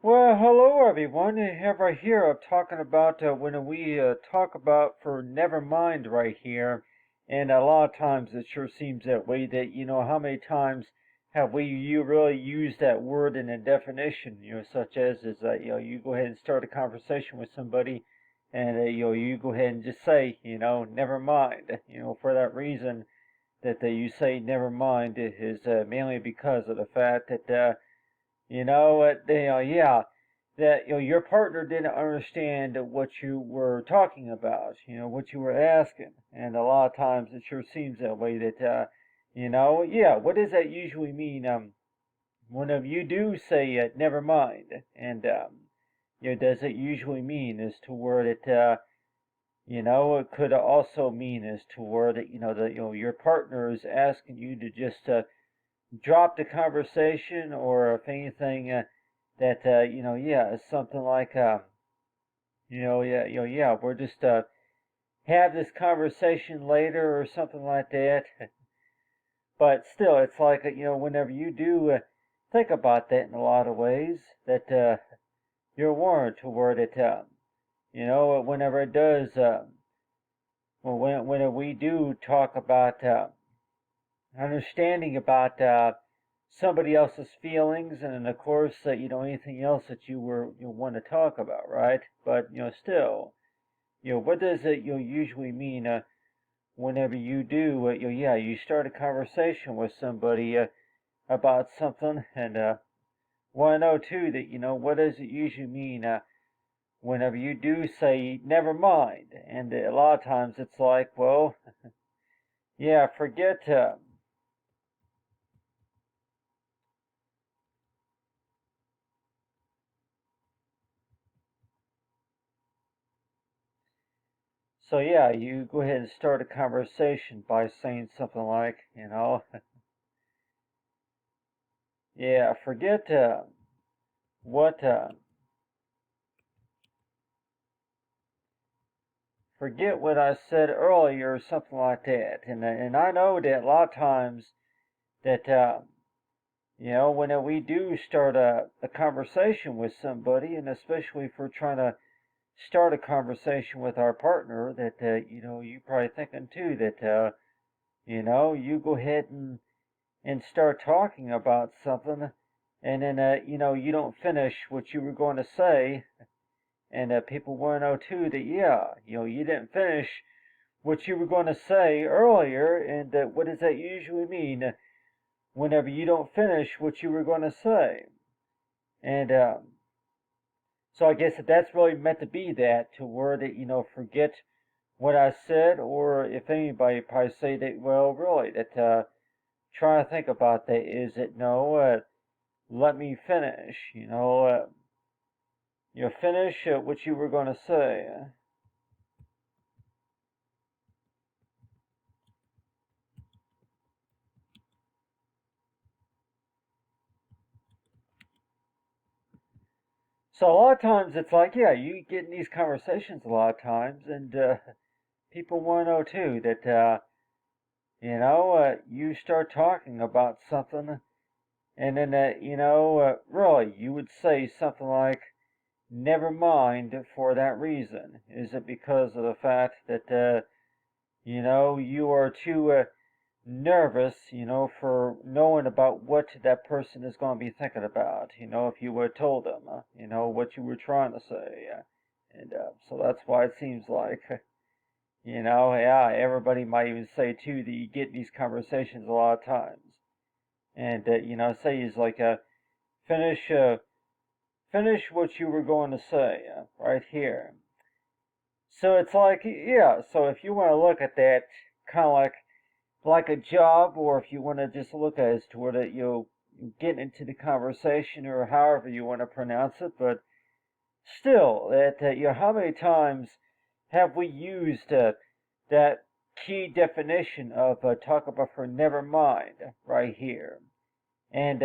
Well, hello everyone. I have right here talking about when we talk about for never mind right here, and a lot of times it sure seems that way. That how many times have we you really used that word in a definition? Such as is that you go ahead and start a conversation with somebody, and you go ahead and just say never mind. For that reason that you say never mind is mainly because of the fact that yeah, that your partner didn't understand what you were talking about, what you were asking, and a lot of times it sure seems that way. That yeah, what does that usually mean? Whenever you do say never mind, and does it usually mean as to where that it could also mean as to where that that your partner is asking you to just drop the conversation, or if anything, that yeah, it's something like yeah, yeah, we're just have this conversation later or something like that. But still, it's like whenever you do think about that in a lot of ways, that you're warned to where that whenever it does, when we do talk about understanding about somebody else's feelings, and then of course anything else that you want to talk about, right? But still, what does it usually mean whenever you do yeah, you start a conversation with somebody about something, and want to know too that what does it usually mean whenever you do say never mind. And a lot of times it's like, well, yeah, forget so yeah, you go ahead and start a conversation by saying something like, yeah, forget what, forget what I said earlier, or something like that. And I know that a lot of times that when we do start a conversation with somebody, and especially if we're trying to start a conversation with our partner, that you probably thinking too that you go ahead and start talking about something, and then you don't finish what you were going to say, and people want to know too that yeah, you didn't finish what you were going to say earlier. And what does that usually mean whenever you don't finish what you were going to say? And so I guess that's really meant to be that, to where that forget what I said, or if anybody probably say that, well, really, that trying to think about that, is it no, let me finish, finish what you were going to say. So a lot of times it's like, yeah, you get in these conversations a lot of times, and people want to know too that you start talking about something, and then really you would say something like, never mind for that reason. Is it because of the fact that you are too nervous, for knowing about what that person is going to be thinking about? If you would have told them, what you were trying to say, and so that's why it seems like, yeah, everybody might even say too that you get in these conversations a lot of times, and say is like, finish, finish what you were going to say right here. So it's like, yeah, so if you want to look at that kind of like a job, or if you want to just look at it as to whether you get into the conversation, or however you want to pronounce it, but still, that how many times have we used that key definition of talk about for never mind right here? And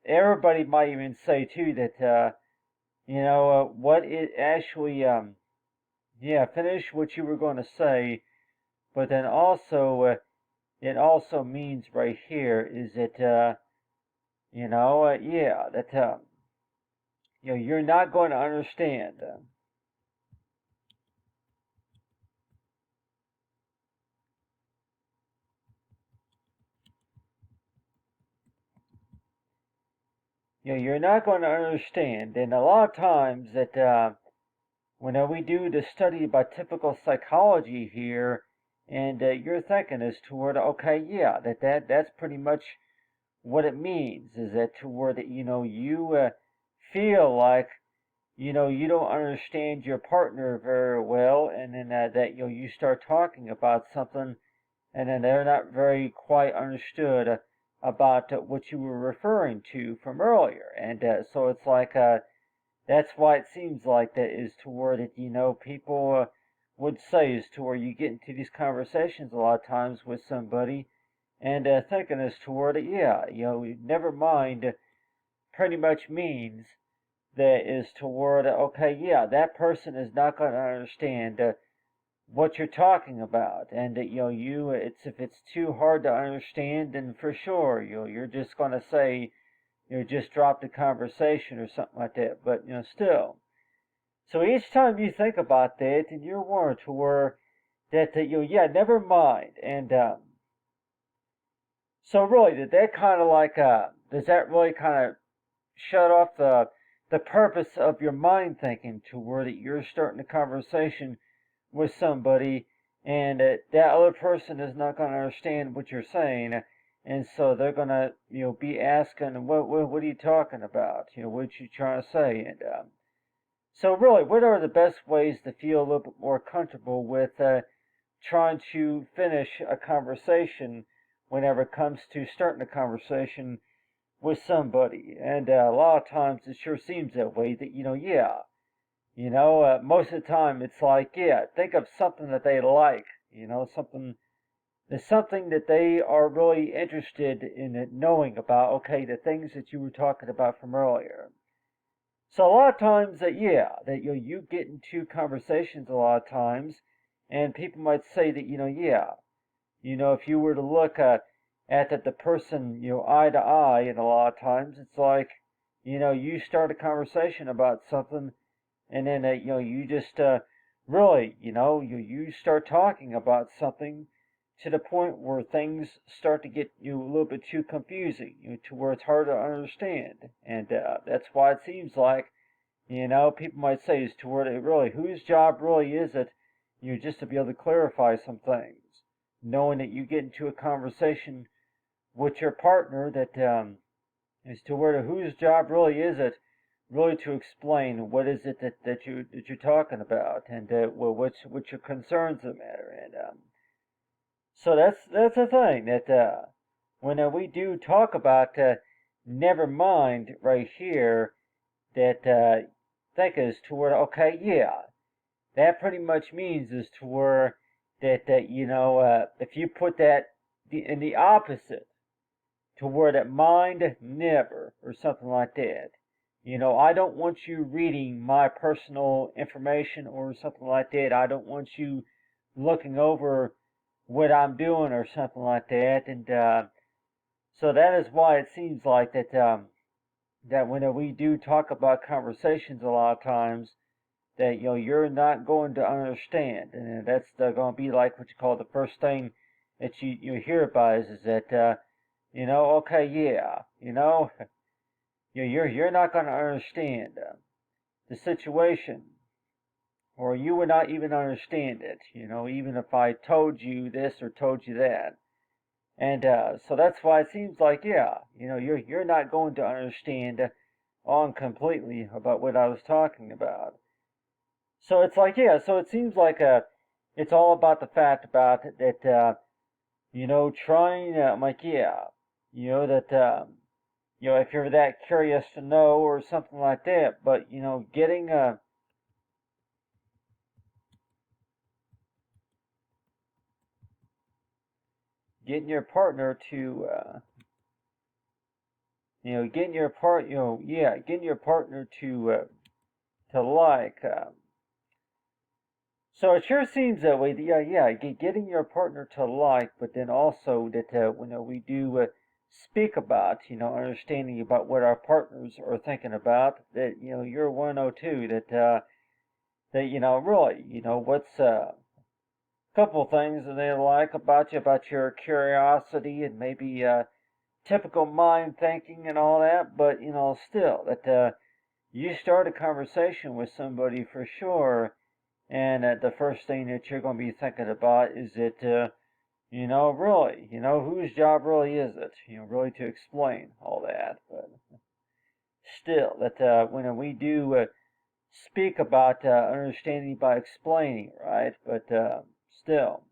everybody might even say too that what it actually yeah, finish what you were going to say, but then also it also means right here is that yeah, that you're not going to understand. You're not going to understand. And a lot of times that when we do the study about typical psychology here, and you're thinking as toward, okay, yeah, that's pretty much what it means, is that toward that, you feel like, you don't understand your partner very well, and then that, you start talking about something, and then they're not very quite understood about what you were referring to from earlier. And so it's like, that's why it seems like that is to where that, people would say is to where you get into these conversations a lot of times with somebody and thinking as to where that, yeah, never mind pretty much means that is toward, okay, yeah, that person is not going to understand what you're talking about, and that, it's if it's too hard to understand, then for sure, you're just going to say, just drop the conversation or something like that. But, still. So each time you think about that, and you're warned to where that, yeah, never mind. And so really, did that kind of like, does that really kind of shut off the purpose of your mind thinking to where that you're starting a conversation with somebody and that other person is not going to understand what you're saying, and so they're going to be asking what are you talking about, what you trying to say. And so really, what are the best ways to feel a little bit more comfortable with trying to finish a conversation whenever it comes to starting a conversation with somebody? And a lot of times it sure seems that way, that yeah, most of the time it's like, yeah, think of something that they like, something, there's something that they are really interested in knowing about, okay, the things that you were talking about from earlier. So a lot of times that, yeah, that you get into conversations a lot of times, and people might say that, yeah, if you were to look at the person, eye to eye, and a lot of times it's like, you start a conversation about something, and then you just really, you start talking about something to the point where things start to get a little bit too confusing, to where it's hard to understand. And that's why it seems like, people might say is to where they really, whose job really is it, just to be able to clarify some things, knowing that you get into a conversation with your partner that is to where whose job really is it, really to explain what is it that you're talking about, and what's your concerns in the matter. And so that's the thing that when we do talk about never mind right here, that think is to where, okay, yeah, that pretty much means is to where that if you put that in the opposite, to where that mind never, or something like that. I don't want you reading my personal information or something like that. I don't want you looking over what I'm doing or something like that. And so that is why it seems like that when we do talk about conversations a lot of times, that you're not going to understand, and that's going to be like what you call the first thing that you hear about is that okay, yeah, you're not going to understand the situation, or you would not even understand it, even if I told you this or told you that. And so that's why it seems like, yeah, you're not going to understand on completely about what I was talking about. So it's like, yeah, so it seems like it's all about the fact about that, trying, like, yeah, that, if you're that curious to know or something like that, but, getting your partner to, getting your partner to like, so it sure seems that way. Yeah, yeah, getting your partner to like, but then also that when we do speak about, understanding about what our partners are thinking about, that, you're 102, really, what's a couple things that they like about you, about your curiosity and maybe typical mind thinking and all that, but, still, that you start a conversation with somebody for sure, and the first thing that you're going to be thinking about is that, really, whose job really is it, really to explain all that. But still, that when we do speak about understanding by explaining, right? But still,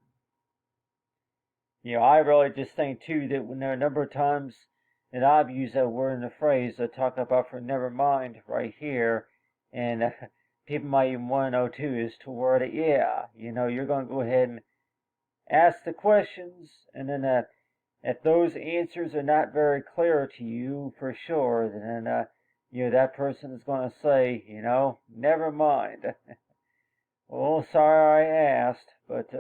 I really just think too that when there are a number of times that I've used that word in the phrase, talking about for never mind right here, and people might even want to know too is to word it, yeah, you're going to go ahead and ask the questions, and then if those answers are not very clear to you for sure, then that person is going to say, never mind. Well, sorry I asked, but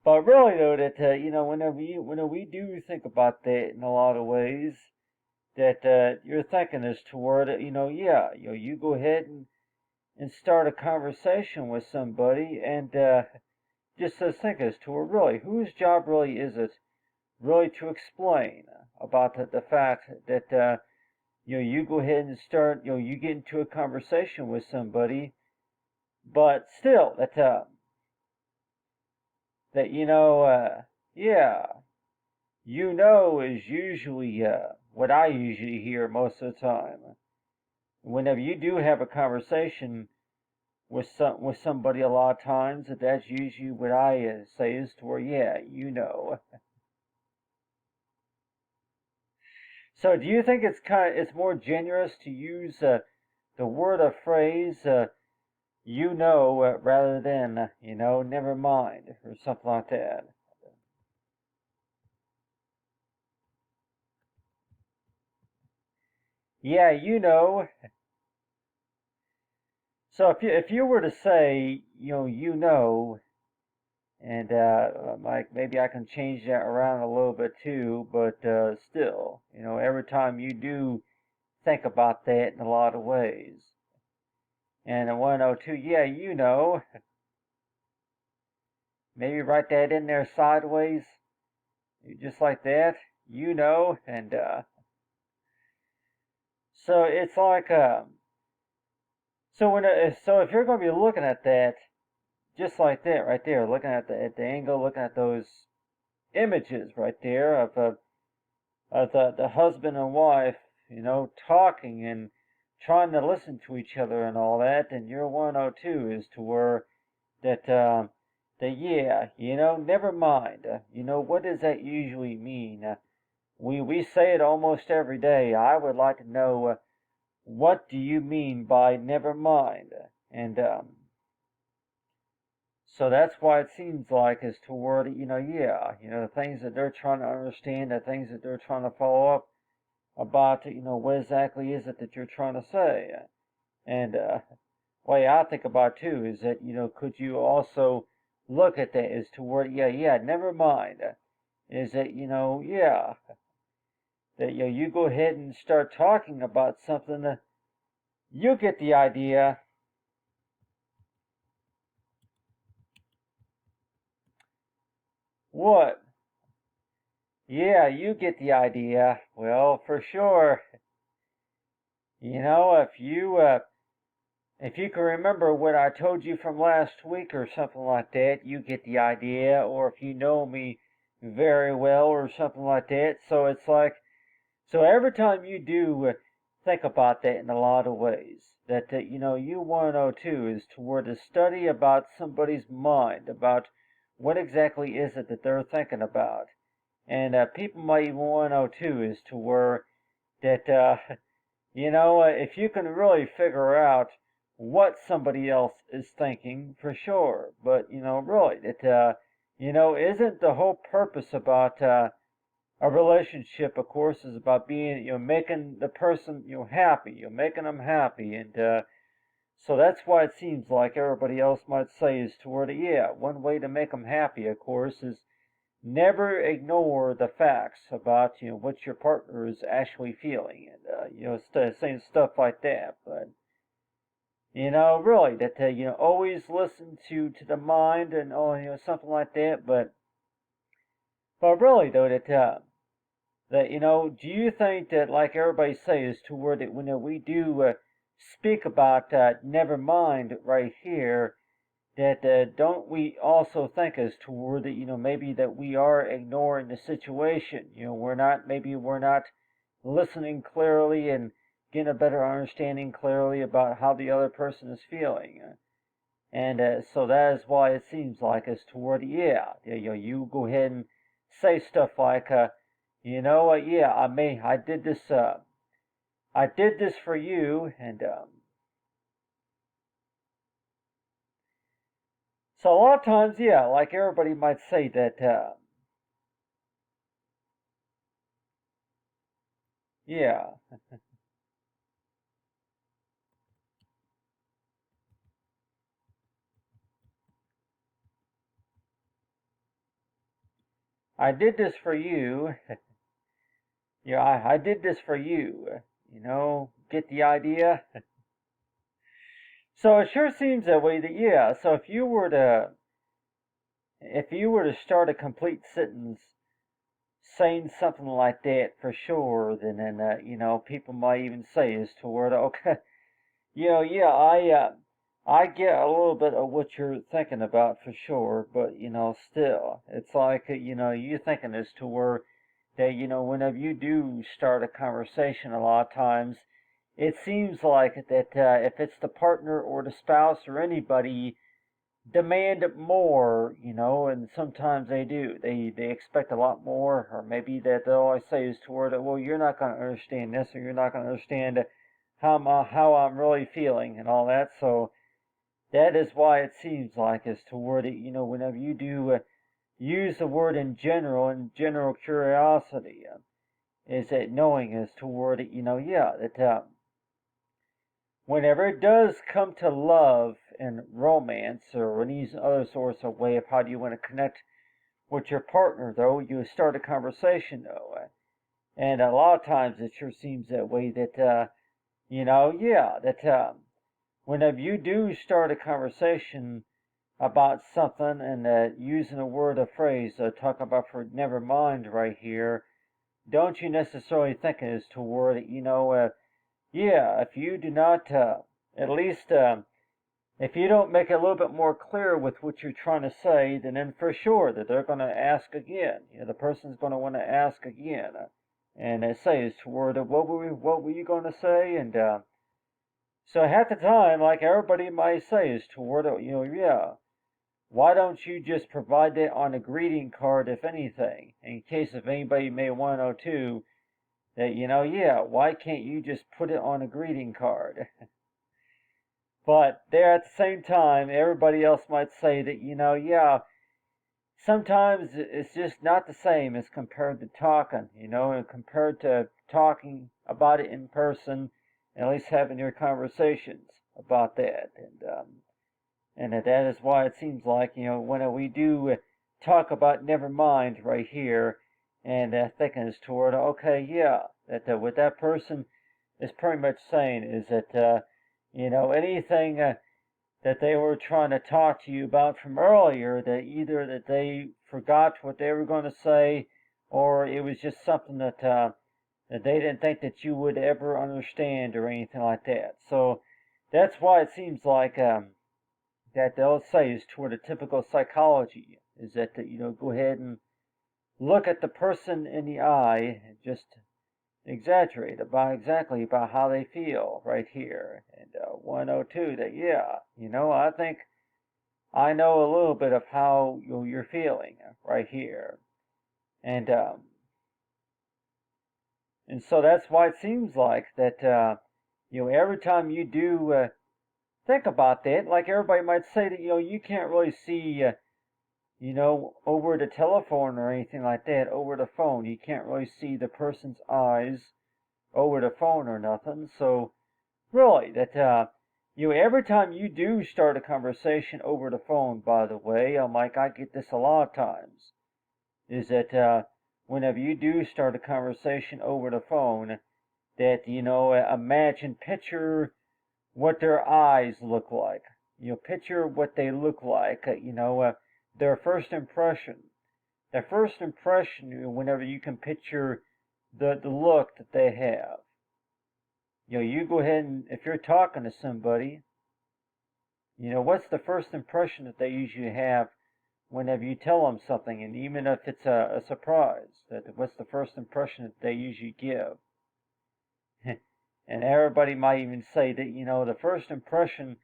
really though, that whenever we do think about that in a lot of ways, that you're thinking is toward it, yeah, you go ahead and start a conversation with somebody, and just think as to really whose job really is it really to explain about the fact that you go ahead and start, you get into a conversation with somebody, but still that yeah, is usually what I usually hear most of the time. Whenever you do have a conversation with somebody, a lot of times that's usually what I say is to where, yeah, So, do you think it's more generous to use the word or phrase rather than never mind or something like that? Yeah, So if you were to say and like maybe I can change that around a little bit too, but still, every time you do think about that in a lot of ways. And 102, yeah, maybe write that in there sideways, just like that, and so it's like, so if you're going to be looking at that, just like that right there, looking at the angle, looking at those images right there of the husband and wife, talking and trying to listen to each other and all that, and your 102 is to where that yeah, never mind. What does that usually mean? We say it almost every day. I would like to know what do you mean by never mind? And so that's why it seems like is toward yeah, the things that they're trying to understand, the things that they're trying to follow up about, what exactly is it that you're trying to say. And way I think about too is that could you also look at that as to where yeah, never mind, is that yeah, that you go ahead and start talking about something that you get the idea. What? Yeah, you get the idea. Well, for sure. If you can remember what I told you from last week or something like that, you get the idea. Or if you know me very well or something like that. So it's like, so every time you do think about that in a lot of ways, that you want to know too is toward the study about somebody's mind, about what exactly is it that they're thinking about. And people might even want to know too is to where that if you can really figure out what somebody else is thinking for sure, but really that isn't the whole purpose about a relationship, of course, is about being making the person happy, making them happy, and so that's why it seems like everybody else might say is toward yeah, one way to make them happy, of course, is never ignore the facts about what your partner is actually feeling, and saying stuff like that. But really, that always listen to the mind, and something like that. But really though, that do you think that, like everybody says, to where that when we do speak about never mind right here, that don't we also think as to where that maybe that we are ignoring the situation? We're not listening clearly and getting a better understanding clearly about how the other person is feeling. And so that is why it seems like as toward you go ahead and say stuff like yeah, I did this for you, and so a lot of times, yeah, like everybody might say that yeah, I did this for you. Yeah, I did this for you. Get the idea? So it sure seems that way that, yeah, so if you were to start a complete sentence saying something like that for sure, then people might even say as to where okay, yeah, I get a little bit of what you're thinking about for sure, but still, it's like you thinking as to where that whenever you do start a conversation, a lot of times it seems like that if it's the partner or the spouse or anybody, demand more, and sometimes they do. They expect a lot more, or maybe that they'll always say is toward it. Well, you're not going to understand this, or you're not going to understand how I'm really feeling, and all that. So that is why it seems like as toward it. Whenever you do use the word in general curiosity, is that knowing as toward it. Yeah, that whenever it does come to love and romance or any other sorts of way of how do you want to connect with your partner, though, you start a conversation, though. And a lot of times it sure seems that way that, yeah, that whenever you do start a conversation about something and using a word or phrase, talk about for never mind right here, don't you necessarily think it is toward, yeah, if you do not at least if you don't make it a little bit more clear with what you're trying to say, then for sure that they're going to ask again. The person's going to want to ask again, and say is toward what were you going to say? And so half the time, like everybody might say, is toward yeah. Why don't you just provide that on a greeting card, if anything, in case if anybody may want to know too, that yeah, why can't you just put it on a greeting card? But there at the same time, everybody else might say that, yeah, sometimes it's just not the same as compared to talking, and compared to talking about it in person, at least having your conversations about that. And that is why it seems like, when we do talk about never mind right here, and thinking is toward, okay, yeah, that what that person is pretty much saying is that, anything that they were trying to talk to you about from earlier, that either that they forgot what they were going to say, or it was just something that they didn't think that you would ever understand or anything like that. So that's why it seems like that they'll say is toward a typical psychology is that go ahead and look at the person in the eye and just exaggerate about exactly about how they feel right here. And 102 that yeah, I think I know a little bit of how you're feeling right here. And and so that's why it seems like that every time you do think about that, like everybody might say that you can't really see over the telephone or anything like that, over the phone. You can't really see the person's eyes over the phone or nothing. So really, that every time you do start a conversation over the phone, by the way, I get this a lot of times. is that whenever you do start a conversation over the phone, that, imagine, picture what their eyes look like. Picture what they look like, their first impression. Their first impression, whenever you can picture the look that they have. You go ahead and, if you're talking to somebody, what's the first impression that they usually have whenever you tell them something, and even if it's a surprise, what's the first impression that they usually give? And everybody might even say that, the first impression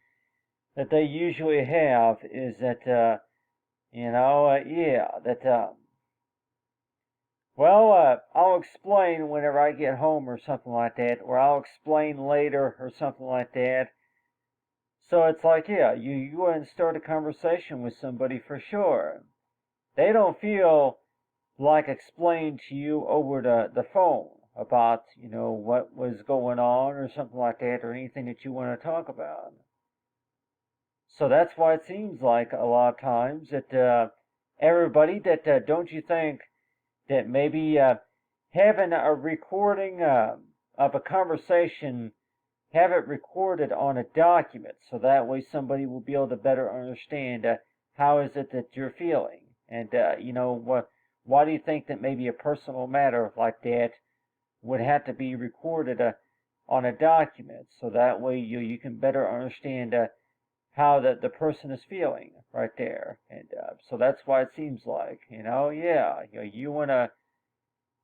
that they usually have is that, I'll explain whenever I get home or something like that, or I'll explain later or something like that. So it's like, you go ahead and start a conversation with somebody for sure. They don't feel like explain to you over the phone about, what was going on or something like that, or anything that you want to talk about. So that's why it seems like a lot of times that everybody, that don't you think that maybe having a recording of a conversation, have it recorded on a document, so that way somebody will be able to better understand how is it that you're feeling, and why do you think that maybe a personal matter like that would have to be recorded on a document, so that way you can better understand how the person is feeling right there. And so that's why it seems like, you want to,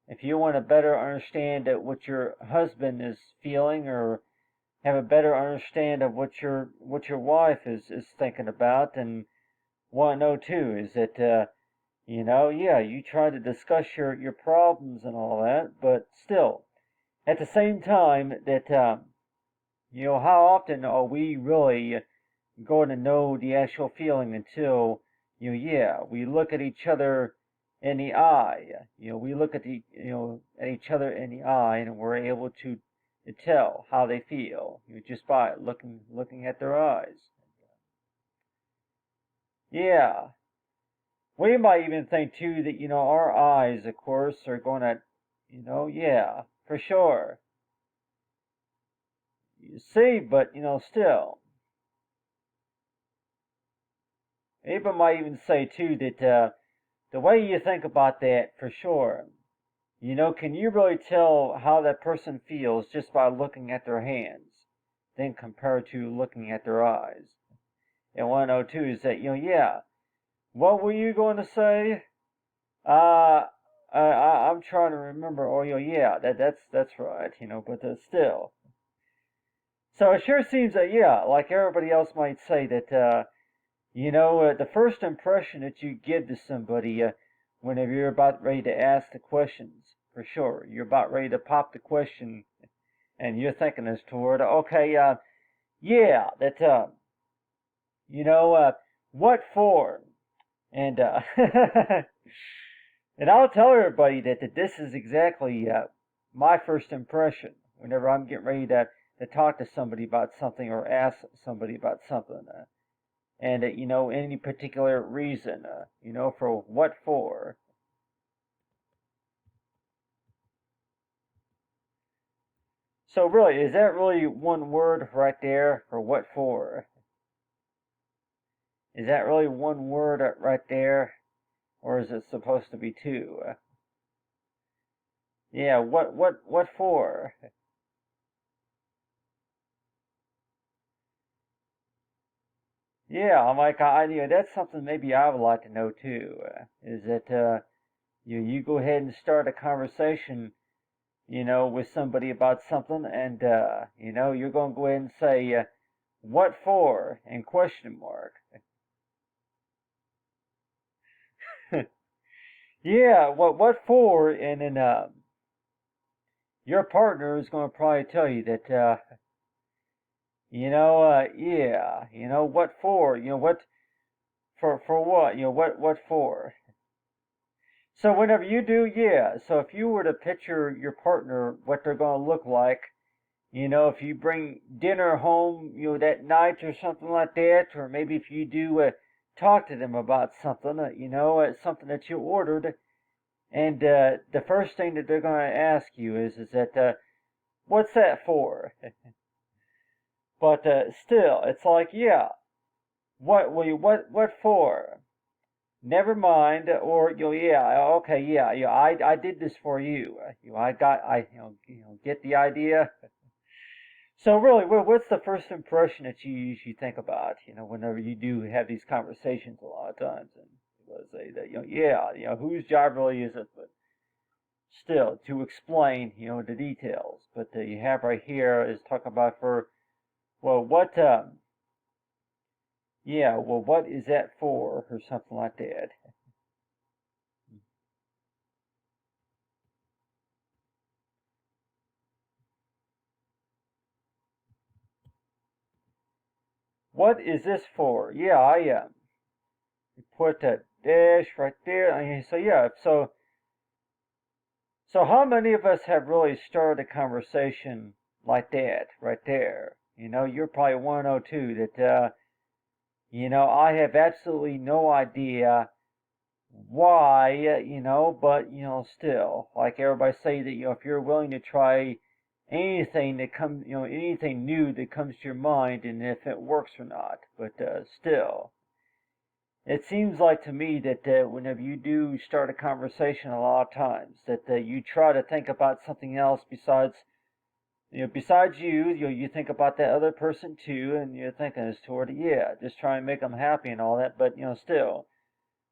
if you want to better understand what your husband is feeling, or have a better understand of what your wife is thinking about, and want to know too, is that you try to discuss your problems and all that, but still, at the same time, that how often are we really going to know the actual feeling until we look at each other in the eye. We look at at each other in the eye, and we're able to tell how they feel, just by looking at their eyes. Yeah, we might even think too that our eyes, of course, are going to, for sure. You see, but still. People might even say too that the way you think about that, for sure, can you really tell how that person feels just by looking at their hands, then compared to looking at their eyes? And one o two is that, what were you going to say? I'm trying to remember. Oh, that's right. But still. So it sure seems that, like everybody else might say that, the first impression that you give to somebody whenever you're about ready to ask the questions, for sure, you're about ready to pop the question, and you're thinking as toward, okay, that, what for? And and I'll tell everybody that this is exactly my first impression whenever I'm getting ready to talk to somebody about something, or ask somebody about something. And any particular reason, for what for. So really, is that really one word right there for what for? Is that really one word right there, or is it supposed to be two? Yeah, what for? Yeah, I'm like, that's something maybe I would like to know too. Is that you go ahead and start a conversation, with somebody about something, and you're going to go ahead and say, "What for?" and question mark. Yeah, what for? And then your partner is going to probably tell you that, what for? What for what? What for? So whenever you do, so if you were to picture your partner, what they're going to look like, if you bring dinner home, that night or something like that, or maybe if you do talk to them about something, something that you ordered, And the first thing that they're going to ask you is that, what's that for? But still, it's like, yeah, what for? Never mind, or yeah, okay, yeah, I did this for you. Get the idea. So really, what's the first impression that you usually think about? Whenever you do have these conversations, a lot of times, and people say that, yeah, whose job really is it? But still, to explain, the details. But you have right here is talk about for, well, yeah, well, what is that for, or something like that. What is this for? Yeah, I put a dash right there, and so yeah, so how many of us have really started a conversation like that right there? You're probably one or two that I have absolutely no idea why, but still, like everybody say that if you're willing to try anything that comes, anything new that comes to your mind, and if it works or not, but still, it seems like to me that whenever you do start a conversation, a lot of times that you try to think about something else besides you think about that other person too, and you're thinking as toward yeah, just try and make them happy and all that, but still,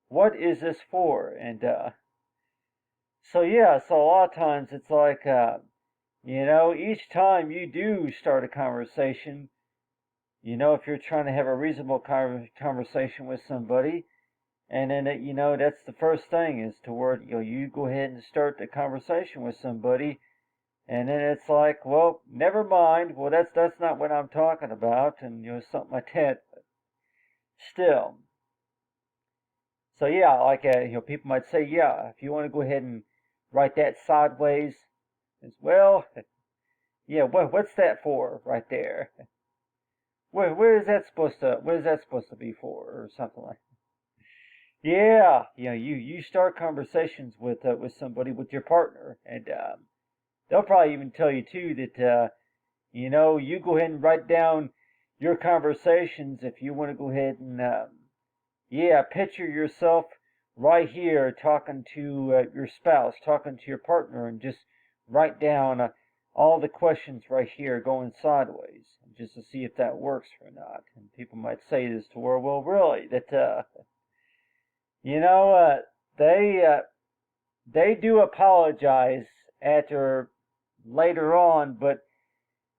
what is this for? And so yeah, so a lot of times it's like each time you do start a conversation, if you're trying to have a reasonable conversation with somebody, and then that's the first thing is to where you go ahead and start the conversation with somebody, and then it's like, well, never mind. Well, that's not what I'm talking about, and something like that. But still, so yeah, like people might say, yeah, if you want to go ahead and write that sideways as well, yeah, what's that for right there? What is that supposed to be for, or something like? Yeah, you start conversations with somebody, with your partner, and they'll probably even tell you too that you go ahead and write down your conversations if you want to go ahead and yeah, picture yourself right here talking to your spouse, talking to your partner, and just write down all the questions right here going sideways, just to see if that works or not. And people might say this to where, well, really, that you know, uh, they they do apologize after later on, but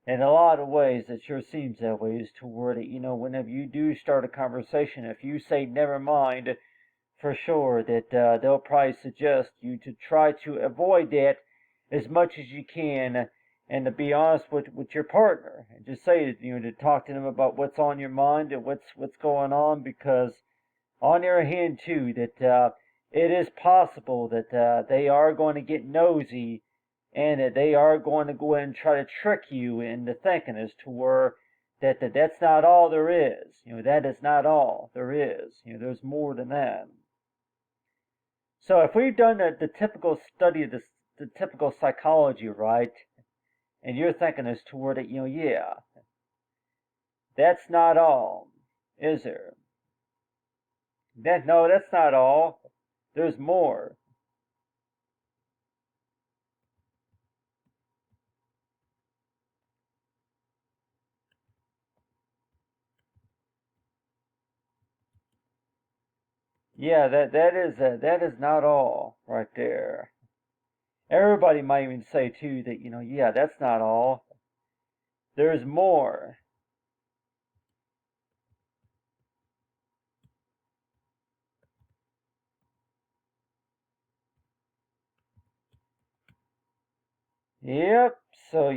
in a lot of ways, it sure seems that way. Is toward it, whenever you do start a conversation, if you say never mind, for sure that they'll probably suggest you to try to avoid that as much as you can, and to be honest with your partner, and just say to talk to them about what's on your mind and what's going on, because on the other hand too, that it is possible that they are going to get nosy, and that they are going to go ahead and try to trick you into thinking as to where that's not all there is. That is not all there is. There's more than that. So if we've done the typical study of the typical psychology, right, and you're thinking as toward it, yeah, that's not all, is there? No, that's not all. There's more. Yeah, that is not all right there. Everybody might even say too that yeah, that's not all. There's more. Yep. So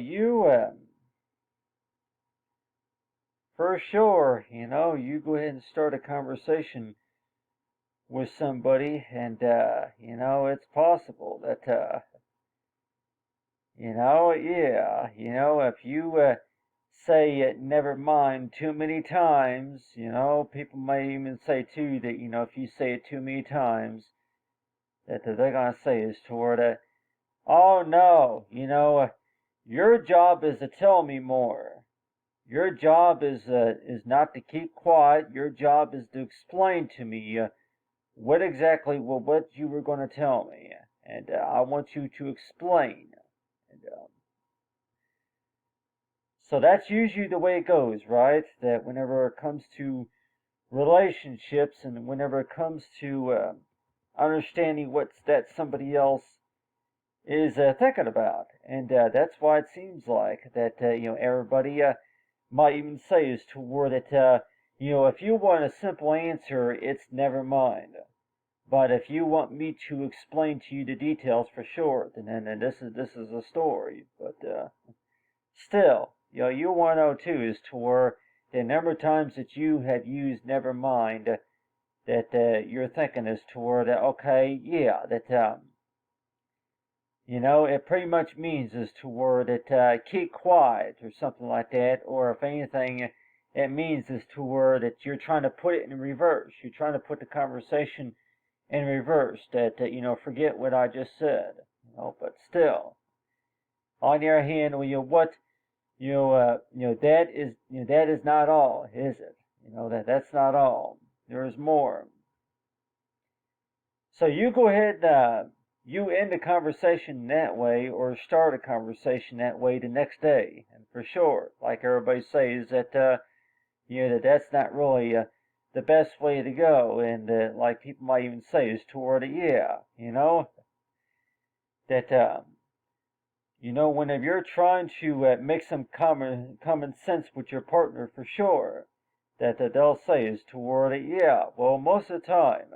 for sure, you go ahead and start a conversation with somebody, and it's possible that yeah, if you say it never mind too many times, people might even say too that if you say it too many times, that they're gonna say is toward it. Oh no, your job is to tell me more. Your job is not to keep quiet. Your job is to explain to me what exactly what you were going to tell me, and I want you to explain. And so that's usually the way it goes, right? That whenever it comes to relationships and whenever it comes to understanding what that somebody else is thinking about, and that's why it seems like that everybody might even say is to word that if you want a simple answer, it's never mind. But if you want me to explain to you the details for sure, then this is a story. But still, you want to know too is to where the number of times that you have used never mind that you're thinking is toward that okay, yeah, that it pretty much means is to word that keep quiet or something like that, or if anything, it means is to word that you're trying to put it in reverse. You're trying to put the conversation in reverse. That forget what I just said. But still, on the other hand, that is not all, is it? That's not all. There is more. So you go ahead. You end the conversation that way or start a conversation that way the next day. And for sure, like everybody says, that that's not really the best way to go. And like people might even say is toward it, yeah, that whenever you're trying to make some common sense with your partner, for sure, that they'll say is toward it, yeah. Well, most of the time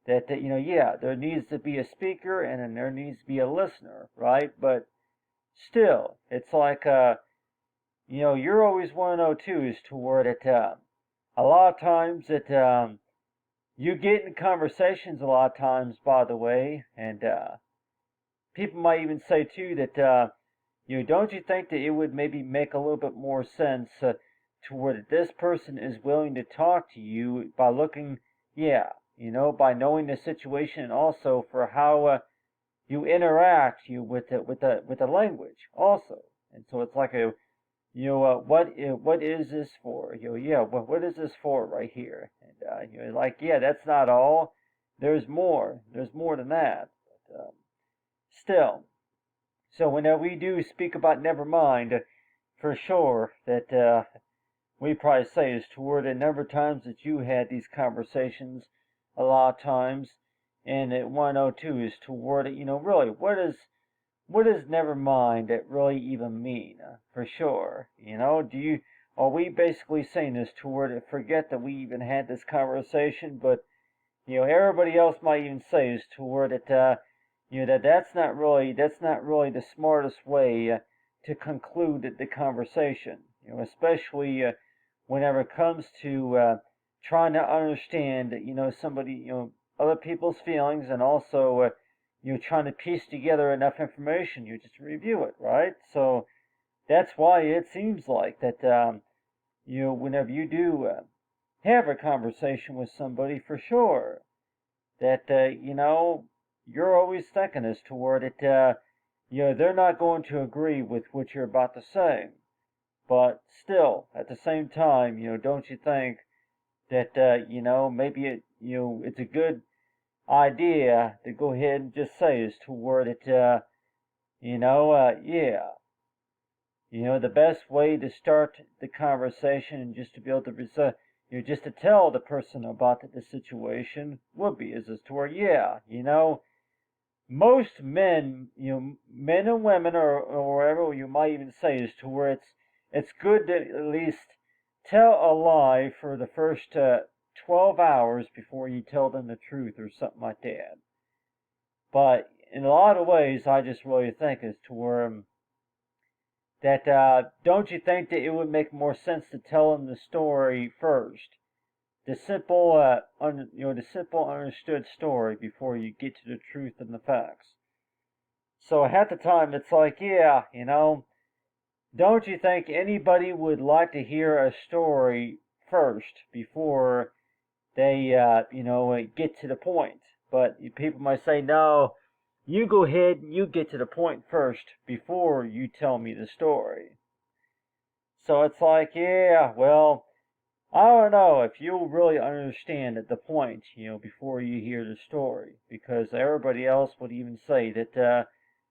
that yeah, there needs to be a speaker and then there needs to be a listener, right? But still, it's like you're always want to know too is toward it. A lot of times that you get in conversations a lot of times, by the way, and people might even say too that don't you think that it would maybe make a little bit more sense to where this person is willing to talk to you by looking, yeah, by knowing the situation and also for how you interact with the language also. And so it's like what is this for? Yeah, what is this for right here? And like, yeah, that's not all. There's more. There's more than that. But still, so whenever we do speak about never mind, for sure that we probably say is toward a number of times that you had these conversations a lot of times, and at 102 is toward it, really, what does never mind that really even mean? For sure, are we basically saying this toward it, forget that we even had this conversation, but, everybody else might even say is toward it, that's not really the smartest way to conclude the conversation, especially whenever it comes to trying to understand, somebody, other people's feelings, and also, trying to piece together enough information, just to review it, right? So that's why it seems like that, whenever you do have a conversation with somebody, for sure, that, you're always thinking as toward it, they're not going to agree with what you're about to say. But still, at the same time, don't you think that maybe it's a good idea to go ahead and just say is toward it, yeah, the best way to start the conversation and just to be able to just to tell the person about the situation would be is toward, yeah, most men, men and women, or whatever you might even say, is to where it's good to at least tell a lie for the first 12 hours before you tell them the truth or something like that. But in a lot of ways, I just really think is to where that don't you think that it would make more sense to tell them the story first? The simple, the simple understood story before you get to the truth and the facts. So half the time it's like, yeah, don't you think anybody would like to hear a story first before they, get to the point? But people might say, no, you go ahead and you get to the point first before you tell me the story. So it's like, yeah, well, I don't know if you'll really understand at the point, before you hear the story, because everybody else would even say that,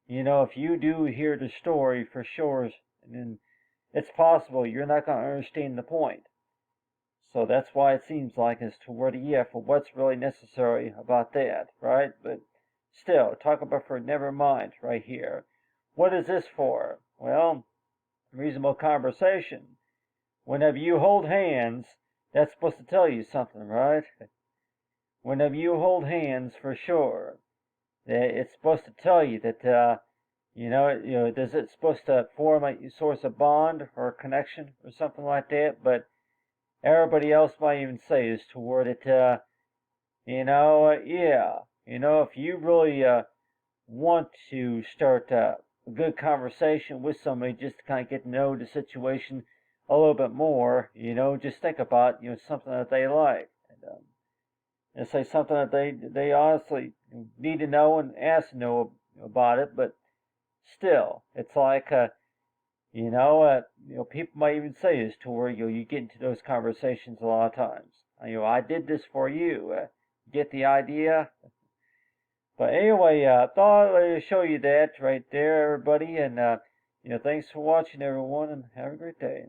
if you do hear the story for sure, then it's possible you're not going to understand the point. So that's why it seems like as to where the if or what's really necessary about that, right? But still, talk about for never mind right here. What is this for? Well, reasonable conversation. Whenever you hold hands, that's supposed to tell you something, right? Whenever you hold hands, for sure, it's supposed to tell you that, does it supposed to form a source of bond or a connection or something like that? But everybody else might even say is toward it, yeah, if you really want to start a good conversation with somebody just to kind of get to know the situation a little bit more, just think about, something that they like. And say something that they honestly need to know and ask to know about it, but still, it's like, people might even say this to where you get into those conversations a lot of times. I did this for you. Get the idea? But anyway, thought I'd show you that right there, everybody. And thanks for watching, everyone, and have a great day.